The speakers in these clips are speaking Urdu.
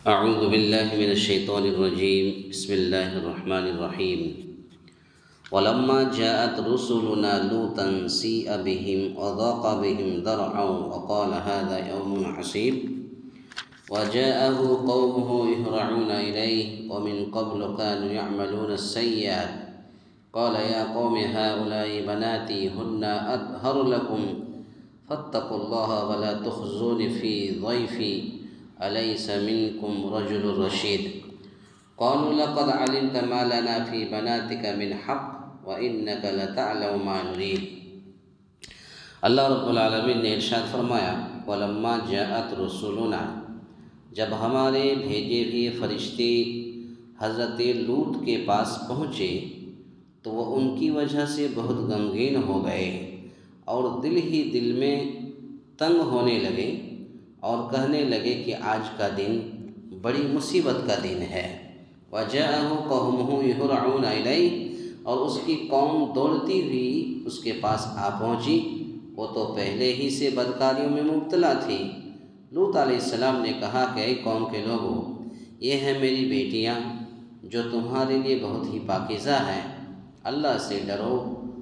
أعوذ بالله من الشيطان الرجيم. بسم الله الرحمن الرحيم. ولما جاءت رسلنا لوطا سيء بهم وضاق بهم ذرعا وقال هذا يوم عسير وجاءه قومه يهرعون إليه ومن قبل كانوا يعملون السيئات قال يا قوم هؤلاء بناتي هن أطهر لكم فاتقوا الله ولا تخزون في ضيفي أليس منكم رجل رشيد قالوا لقد علمت ما لنا في بناتك من حق وإنك لتعلم ما نريد۔ اللہ رب العالمین نے ارشاد فرمایا وَلَمَّا جَاءَتْ رُسُلُنَا، جب ہمارے بھیجے ہوئے فرشتے حضرت لوط کے پاس پہنچے تو وہ ان کی وجہ سے بہت غمگین ہو گئے اور دل ہی دل میں تنگ ہونے لگے اور کہنے لگے کہ آج کا دن بڑی مصیبت کا دن ہے۔ وَجَاءَهُ قَوْمُهُ يُهْرَعُونَ إِلَيْهِ، اور اس کی قوم دوڑتی ہوئی اس کے پاس آ پہنچی، وہ تو پہلے ہی سے بدکاریوں میں مبتلا تھی۔ لوط علیہ السلام نے کہا کہ اے قوم کے لوگوں، یہ ہیں میری بیٹیاں جو تمہارے لیے بہت ہی پاکیزہ ہیں، اللہ سے ڈرو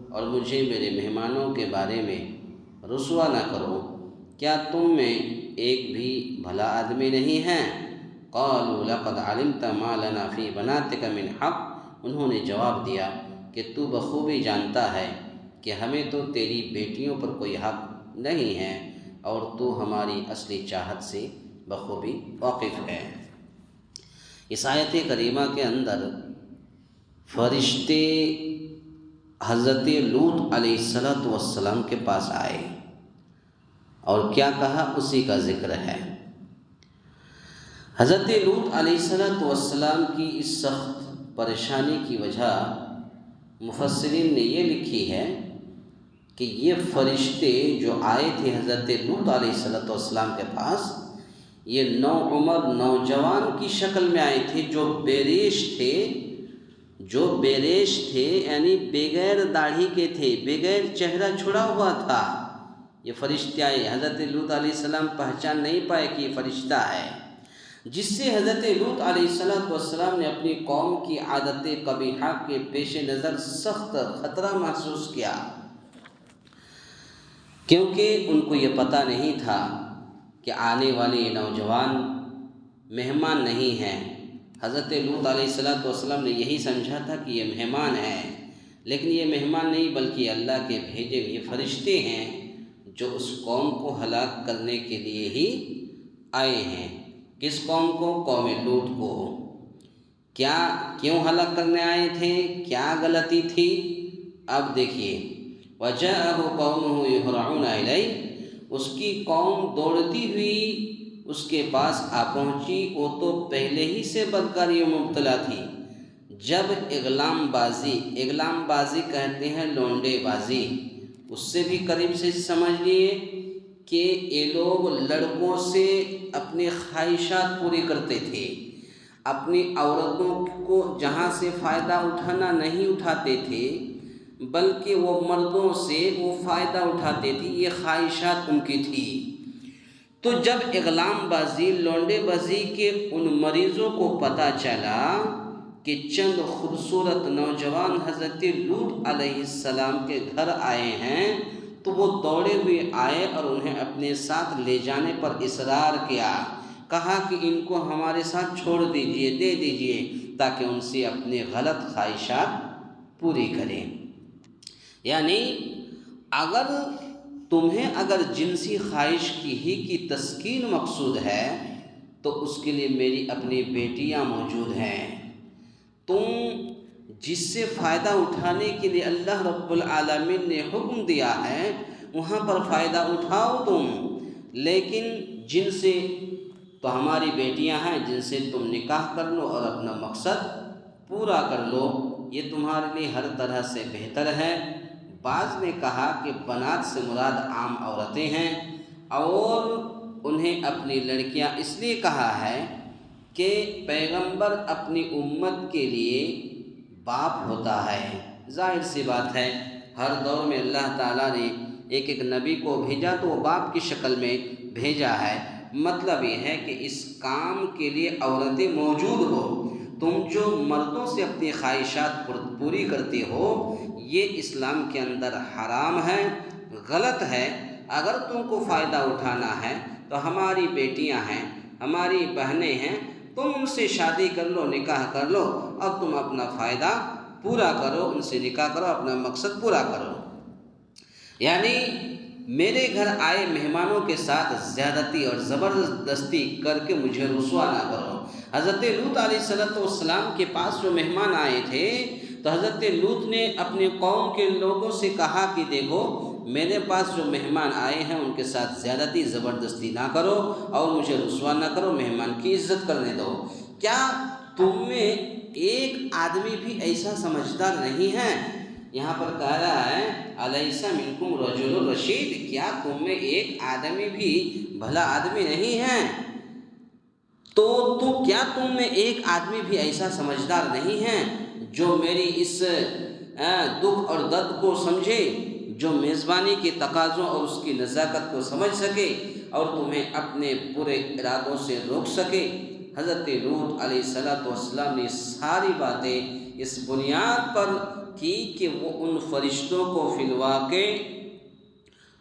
اور مجھے میرے مہمانوں کے بارے میں رسوا نہ کرو، کیا تم میں ایک بھی بھلا آدمی نہیں ہے؟ قالوا لقد علمت ما لنا فی بناتک من حق، انہوں نے جواب دیا کہ تو بخوبی جانتا ہے کہ ہمیں تو تیری بیٹیوں پر کوئی حق نہیں ہے اور تو ہماری اصلی چاہت سے بخوبی واقف ہے۔ اس آیت کریمہ کے اندر فرشتے حضرت لوط علیہ السلام کے پاس آئے اور کیا کہا اسی کا ذکر ہے۔ حضرت لوط علیہ السلام کی اس سخت پریشانی کی وجہ مفسرین نے یہ لکھی ہے کہ یہ فرشتے جو آئے تھے حضرت لوط علیہ السلام کے پاس، یہ نوعمر نوجوان کی شکل میں آئے تھے جو بیریش تھے، یعنی بغیر داڑھی کے تھے، بغیر چہرہ چھڑا ہوا تھا۔ یہ فرشتے آئے، حضرت لوط علیہ السلام پہچان نہیں پائے کہ یہ فرشتہ ہے، جس سے حضرت لوط علیہ السلام نے اپنی قوم کی عادت قبیحہ کے پیش نظر سخت خطرہ محسوس کیا، کیونکہ ان کو یہ پتہ نہیں تھا کہ آنے والے یہ نوجوان مہمان نہیں ہیں۔ حضرت لوط علیہ السلام نے یہی سمجھا تھا کہ یہ مہمان ہیں، لیکن یہ مہمان نہیں بلکہ اللہ کے بھیجے ہوئے فرشتے ہیں جو اس قوم کو ہلاک کرنے کے لیے ہی آئے ہیں۔ کس قوم کو؟ قوم لوط کو۔ کیوں ہلاک کرنے آئے تھے؟ کیا غلطی تھی؟ اب دیکھیے وَجَاءَهُ قَوْمُهُ يُهْرَعُونَ إِلَيْهِ، اس کی قوم دوڑتی ہوئی اس کے پاس آ پہنچی، وہ تو پہلے ہی سے بدکاریوں میں مبتلا تھی۔ جب اغلام بازی کہتے ہیں لونڈے بازی، اس سے بھی قریب سے سمجھ لیے کہ یہ لوگ لڑکوں سے اپنی خواہشات پوری کرتے تھے، اپنی عورتوں کو جہاں سے فائدہ اٹھانا نہیں اٹھاتے تھے بلکہ وہ مردوں سے وہ فائدہ اٹھاتے تھے، یہ خواہشات ان کی تھی۔ تو جب اغلام بازی لونڈے بازی کے ان مریضوں کو پتہ چلا کہ چند خوبصورت نوجوان حضرت لوط علیہ السلام کے گھر آئے ہیں تو وہ دوڑے ہوئے آئے اور انہیں اپنے ساتھ لے جانے پر اصرار کیا، کہا کہ ان کو ہمارے ساتھ چھوڑ دیجئے، دے دیجئے تاکہ ان سے اپنے غلط خواہشات پوری کریں۔ یعنی اگر جنسی خواہش کی تسکین مقصود ہے تو اس کے لیے میری اپنی بیٹیاں موجود ہیں، تم جس سے فائدہ اٹھانے کے لیے اللہ رب العالمین نے حکم دیا ہے وہاں پر فائدہ اٹھاؤ تم، لیکن جن سے تو ہماری بیٹیاں ہیں جن سے تم نکاح کر لو اور اپنا مقصد پورا کر لو، یہ تمہارے لیے ہر طرح سے بہتر ہے۔ بعض نے کہا کہ بنات سے مراد عام عورتیں ہیں اور انہیں اپنی لڑکیاں اس لیے کہا ہے کہ پیغمبر اپنی امت کے لیے باپ ہوتا ہے۔ ظاہر سی بات ہے ہر دور میں اللہ تعالیٰ نے ایک نبی کو بھیجا تو وہ باپ کی شکل میں بھیجا ہے، مطلب یہ ہے کہ اس کام کے لیے عورتیں موجود ہو. تم جو مردوں سے اپنی خواہشات پوری کرتے ہو یہ اسلام کے اندر حرام ہے، غلط ہے. اگر تم کو فائدہ اٹھانا ہے تو ہماری بیٹیاں ہیں، ہماری بہنیں ہیں، تم ان سے شادی کر لو، نکاح کر لو اور تم اپنا فائدہ پورا کرو، ان سے نکاح کرو، اپنا مقصد پورا کرو. یعنی میرے گھر آئے مہمانوں کے ساتھ زیادتی اور زبردستی کر کے مجھے رسوا نہ کرو. حضرت لوط علیہ السلام کے پاس جو مہمان آئے تھے تو حضرت لوط نے اپنے قوم کے لوگوں سے کہا کہ دیکھو میرے پاس جو مہمان آئے ہیں ان کے ساتھ زیادتی زبردستی نہ کرو اور مجھے رسوا نہ کرو، مہمان کی عزت کرنے دو. کیا تم میں ایک آدمی بھی ایسا سمجھدار نہیں ہے؟ یہاں پر کہہ رہا ہے الیس منکم رجل رشید، کیا تم میں ایک آدمی بھی بھلا آدمی نہیں ہے؟ تو کیا تم میں ایک آدمی بھی ایسا سمجھدار نہیں ہے جو میری اس دکھ اور درد کو سمجھے، جو میزبانی کے تقاضوں اور اس کی نزاکت کو سمجھ سکے اور تمہیں اپنے برے ارادوں سے روک سکے. حضرت لوط علیہ السلام نے ساری باتیں اس بنیاد پر کی کہ وہ ان فرشتوں کو فی الواقع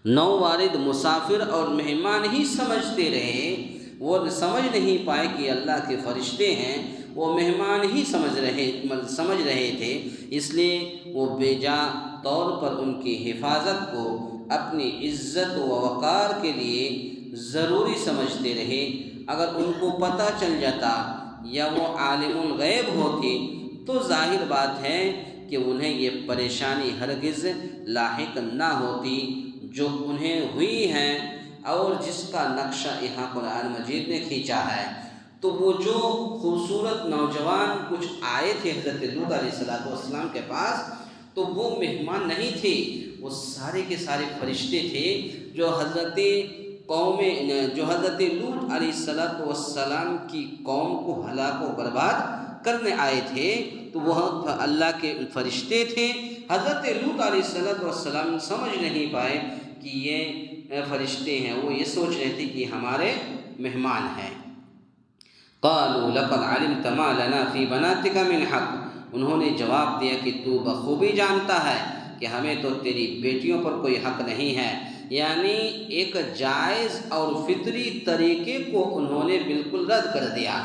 نووارد مسافر اور مہمان ہی سمجھتے رہے. وہ سمجھ نہیں پائے کہ اللہ کے فرشتے ہیں، وہ مہمان ہی سمجھ رہے تھے. اس لیے وہ بے جا طور پر ان کی حفاظت کو اپنی عزت و وقار کے لیے ضروری سمجھتے رہے. اگر ان کو پتہ چل جاتا یا وہ عالم الغیب ہوتی تو ظاہر بات ہے کہ انہیں یہ پریشانی ہرگز لاحق نہ ہوتی جو انہیں ہوئی ہے اور جس کا نقشہ یہاں قرآن مجید نے کھینچا ہے. تو وہ جو خوبصورت نوجوان کچھ آئے تھے حضرت لوط علیہ السلام کے پاس، تو وہ مہمان نہیں تھے، وہ سارے کے سارے فرشتے تھے جو حضرت لوط علیہ السلام کی قوم کو ہلاک و برباد کرنے آئے تھے. تو وہ اللہ کے فرشتے تھے. حضرت لوط علیہ السلام سمجھ نہیں پائے کہ یہ فرشتے ہیں، وہ یہ سوچ رہے تھے کہ ہمارے مہمان ہیں. قالوا لقد علمت ما لنا فی بناتک من حق، انہوں نے جواب دیا کہ تو بخوبی جانتا ہے کہ ہمیں تو تیری بیٹیوں پر کوئی حق نہیں ہے. یعنی ایک جائز اور فطری طریقے کو انہوں نے بالکل رد کر دیا.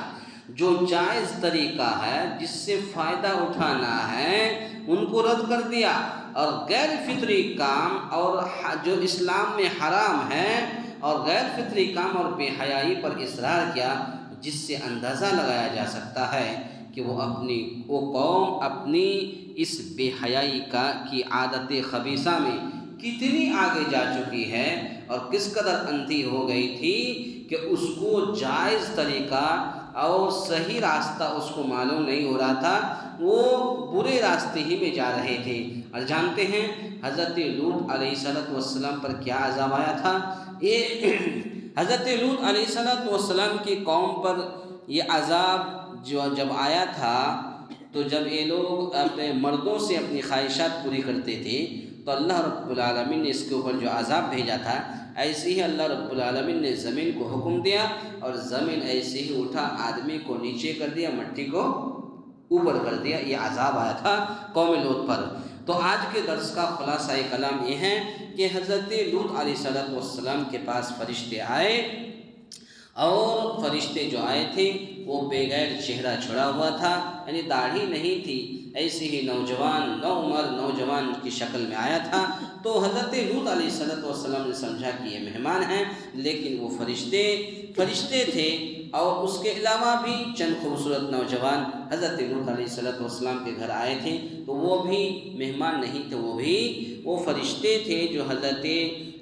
جو جائز طریقہ ہے جس سے فائدہ اٹھانا ہے ان کو رد کر دیا، اور غیر فطری کام اور جو اسلام میں حرام ہے اور غیر فطری کام اور بے حیائی پر اصرار کیا، جس سے اندازہ لگایا جا سکتا ہے کہ وہ قوم اپنی اس بے حیائی کی عادت خبیثہ میں کتنی آگے جا چکی ہے اور کس قدر اندھی ہو گئی تھی کہ اس کو جائز طریقہ اور صحیح راستہ اس کو معلوم نہیں ہو رہا تھا، وہ برے راستے ہی میں جا رہے تھے. اور جانتے ہیں حضرت لوط علیہ السلام پر کیا عذاب آیا تھا؟ حضرت لوط علیہ السلام کی قوم پر یہ عذاب جب آیا تھا تو جب یہ لوگ اپنے مردوں سے اپنی خواہشات پوری کرتے تھے تو اللہ رب العالمین نے اس کے اوپر جو عذاب بھیجا تھا، ایسے ہی اللہ رب العالمین نے زمین کو حکم دیا اور زمین ایسے ہی اٹھا، آدمی کو نیچے کر دیا، مٹی کو اوپر کر دیا. یہ عذاب آیا تھا قوم لوط پر. تو آج کے درس کا خلاصہ کلام یہ ہے کہ حضرت لوط علیہ السلام کے پاس فرشتے آئے، اور فرشتے جو آئے تھے وہ بغیر چہرہ چھڑا ہوا تھا، یعنی داڑھی نہیں تھی، ایسے ہی نوجوان کی شکل میں آیا تھا. تو حضرت لوط علیہ السلام نے سمجھا کہ یہ مہمان ہیں، لیکن وہ فرشتے تھے. اور اس کے علاوہ بھی چند خوبصورت نوجوان حضرت لوط علیہ السلام کے گھر آئے تھے، تو وہ بھی مہمان نہیں تھے، وہ فرشتے تھے جو حضرت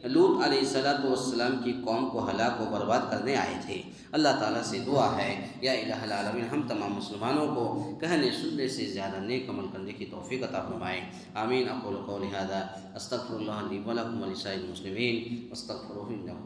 لوط علیہ السلام کی قوم کو ہلاک و برباد کرنے آئے تھے. اللہ تعالیٰ سے دعا ہے یا الہ العالمین ہم تمام مسلمانوں کو کہنے سننے سے زیادہ نیک عمل کرنے کی توفیق عطا فرمائے. آمین. اقول قولی ھذا استغفر اللہ لی ولکم ولسائر المسلمین واستغفروہ انہ